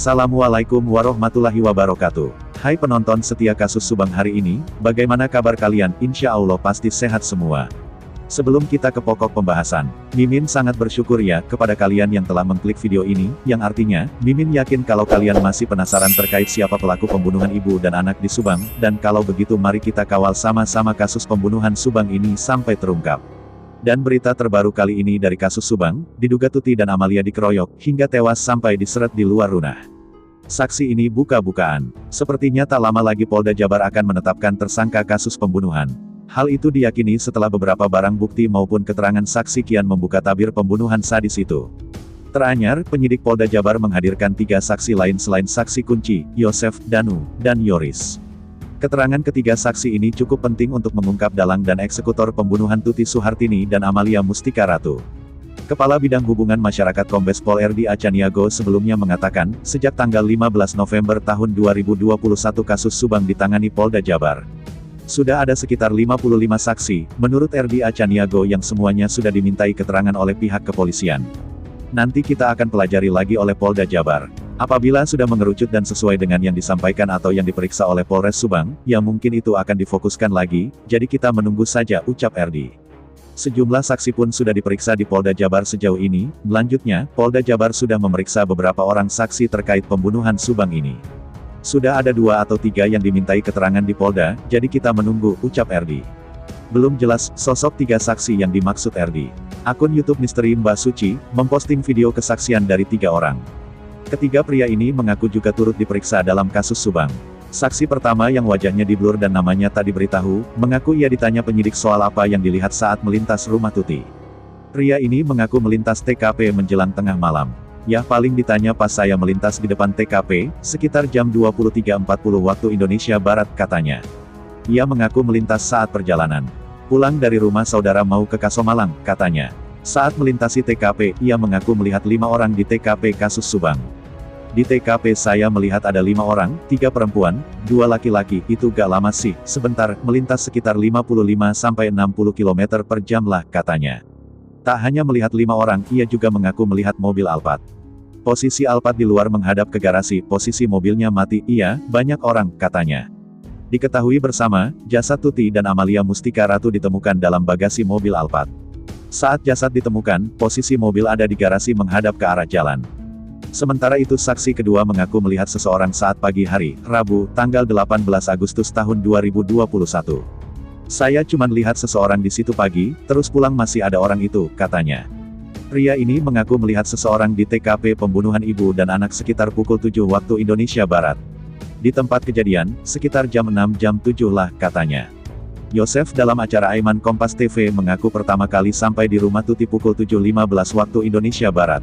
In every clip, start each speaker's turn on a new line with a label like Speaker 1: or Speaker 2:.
Speaker 1: Assalamualaikum warahmatullahi wabarakatuh. Hai penonton setia kasus Subang hari ini, bagaimana kabar kalian? Insya Allah pasti sehat semua. Sebelum kita ke pokok pembahasan, Mimin sangat bersyukur ya kepada kalian yang telah mengklik video ini, yang artinya, Mimin yakin kalau kalian masih penasaran terkait siapa pelaku pembunuhan ibu dan anak di Subang, dan kalau begitu mari kita kawal sama-sama kasus pembunuhan Subang ini sampai terungkap. Dan berita terbaru kali ini dari kasus Subang, diduga Tuti dan Amalia dikeroyok, hingga tewas sampai diseret di luar rumah. Saksi ini buka-bukaan. Sepertinya tak lama lagi Polda Jabar akan menetapkan tersangka kasus pembunuhan. Hal itu diyakini setelah beberapa barang bukti maupun keterangan saksi kian membuka tabir pembunuhan sadis itu. Teranyar, penyidik Polda Jabar menghadirkan 3 saksi lain selain saksi kunci, Yosef, Danu, dan Yoris. Keterangan ketiga saksi ini cukup penting untuk mengungkap dalang dan eksekutor pembunuhan Tuti Suhartini dan Amalia Mustika Ratu. Kepala Bidang Hubungan Masyarakat Kombes Pol RD Acaniago sebelumnya mengatakan, sejak tanggal 15 November tahun 2021 kasus Subang ditangani Polda Jabar. Sudah ada sekitar 55 saksi, menurut RD Acaniago yang semuanya sudah dimintai keterangan oleh pihak kepolisian. Nanti kita akan pelajari lagi oleh Polda Jabar. Apabila sudah mengerucut dan sesuai dengan yang disampaikan atau yang diperiksa oleh Polres Subang, ya mungkin itu akan difokuskan lagi, jadi kita menunggu saja, ucap RD. Sejumlah saksi pun sudah diperiksa di Polda Jabar sejauh ini. Selanjutnya, Polda Jabar sudah memeriksa beberapa orang saksi terkait pembunuhan Subang ini. Sudah ada 2 atau 3 yang dimintai keterangan di Polda, jadi kita menunggu, ucap RD. Belum jelas sosok 3 saksi yang dimaksud RD. Akun YouTube Misteri Mbak Suci memposting video kesaksian dari 3 orang. Ketiga pria ini mengaku juga turut diperiksa dalam kasus Subang. Saksi pertama yang wajahnya diblur dan namanya tak diberitahu, mengaku ia ditanya penyidik soal apa yang dilihat saat melintas rumah Tuti. Pria ini mengaku melintas TKP menjelang tengah malam. Ya paling ditanya pas saya melintas di depan TKP, sekitar jam 23.40 waktu Indonesia Barat, katanya. Ia mengaku melintas saat perjalanan pulang dari rumah saudara mau ke Kasomalang, katanya. Saat melintasi TKP, ia mengaku melihat 5 orang di TKP kasus Subang. Di TKP saya melihat ada 5 orang, 3 perempuan, 2 laki-laki, itu gak lama sih, sebentar, melintas sekitar 55-60 km per jam lah, katanya. Tak hanya melihat 5 orang, ia juga mengaku melihat mobil Alphard. Posisi Alphard di luar menghadap ke garasi, posisi mobilnya mati, iya, banyak orang, katanya. Diketahui bersama, jasad Tuti dan Amalia Mustika Ratu ditemukan dalam bagasi mobil Alphard. Saat jasad ditemukan, posisi mobil ada di garasi menghadap ke arah jalan. Sementara itu saksi kedua mengaku melihat seseorang saat pagi hari, Rabu, tanggal 18 Agustus tahun 2021. Saya cuman lihat seseorang di situ pagi, terus pulang masih ada orang itu, katanya. Pria ini mengaku melihat seseorang di TKP pembunuhan ibu dan anak sekitar pukul 7 waktu Indonesia Barat. Di tempat kejadian, sekitar jam 6 jam 7 lah, katanya. Yosef dalam acara Aiman Kompas TV mengaku pertama kali sampai di rumah Tuti pukul 7.15 waktu Indonesia Barat.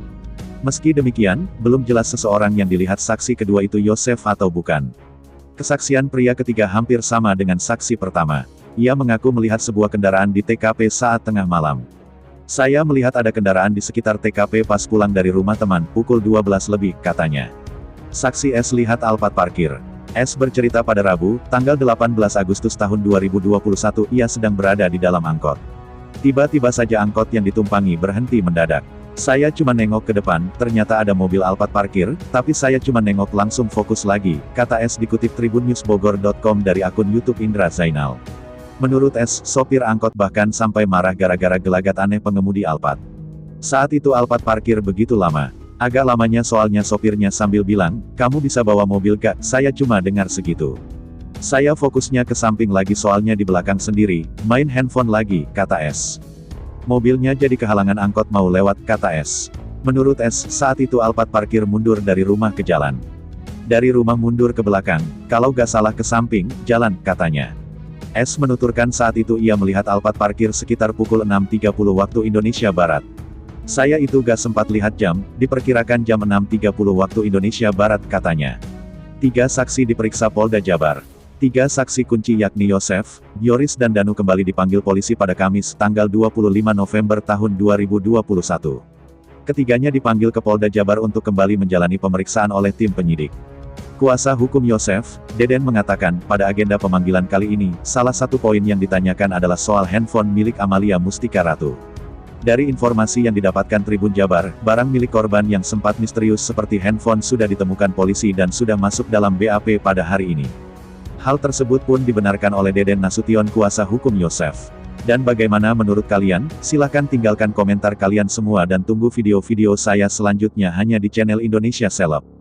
Speaker 1: Meski demikian, belum jelas seseorang yang dilihat saksi kedua itu Yosef atau bukan. Kesaksian pria ketiga hampir sama dengan saksi pertama. Ia mengaku melihat sebuah kendaraan di TKP saat tengah malam. Saya melihat ada kendaraan di sekitar TKP pas pulang dari rumah teman, pukul 12 lebih, katanya. Saksi S lihat Alphard parkir. S bercerita pada Rabu, tanggal 18 Agustus tahun 2021, ia sedang berada di dalam angkot. Tiba-tiba saja angkot yang ditumpangi berhenti mendadak. Saya cuma nengok ke depan, ternyata ada mobil Alphard parkir, tapi saya cuma nengok langsung fokus lagi, kata S dikutip tribunnewsbogor.com dari akun YouTube Indra Zainal. Menurut S, sopir angkot bahkan sampai marah gara-gara gelagat aneh pengemudi Alphard. Saat itu Alphard parkir begitu lama. Agak lamanya soalnya sopirnya sambil bilang, kamu bisa bawa mobil gak? Saya cuma dengar segitu. Saya fokusnya ke samping lagi soalnya di belakang sendiri, main handphone lagi, kata S. Mobilnya jadi kehalangan angkot mau lewat, kata S. Menurut S, saat itu Alphard parkir mundur dari rumah ke jalan. Dari rumah mundur ke belakang, kalau gak salah ke samping, jalan, katanya. S menuturkan saat itu ia melihat Alphard parkir sekitar pukul 6.30 waktu Indonesia Barat. Saya itu gak sempat lihat jam, diperkirakan jam 6.30 waktu Indonesia Barat, katanya. 3 saksi diperiksa Polda Jabar. 3 saksi kunci yakni Yosef, Yoris dan Danu kembali dipanggil polisi pada Kamis, tanggal 25 November tahun 2021. Ketiganya dipanggil ke Polda Jabar untuk kembali menjalani pemeriksaan oleh tim penyidik. Kuasa hukum Yosef, Deden mengatakan, pada agenda pemanggilan kali ini, salah satu poin yang ditanyakan adalah soal handphone milik Amalia Mustika Ratu. Dari informasi yang didapatkan Tribun Jabar, barang milik korban yang sempat misterius seperti handphone sudah ditemukan polisi dan sudah masuk dalam BAP pada hari ini. Hal tersebut pun dibenarkan oleh Deden Nasution, kuasa hukum Yosef. Dan bagaimana menurut kalian? Silahkan tinggalkan komentar kalian semua dan tunggu video-video saya selanjutnya hanya di channel Indonesia Seleb.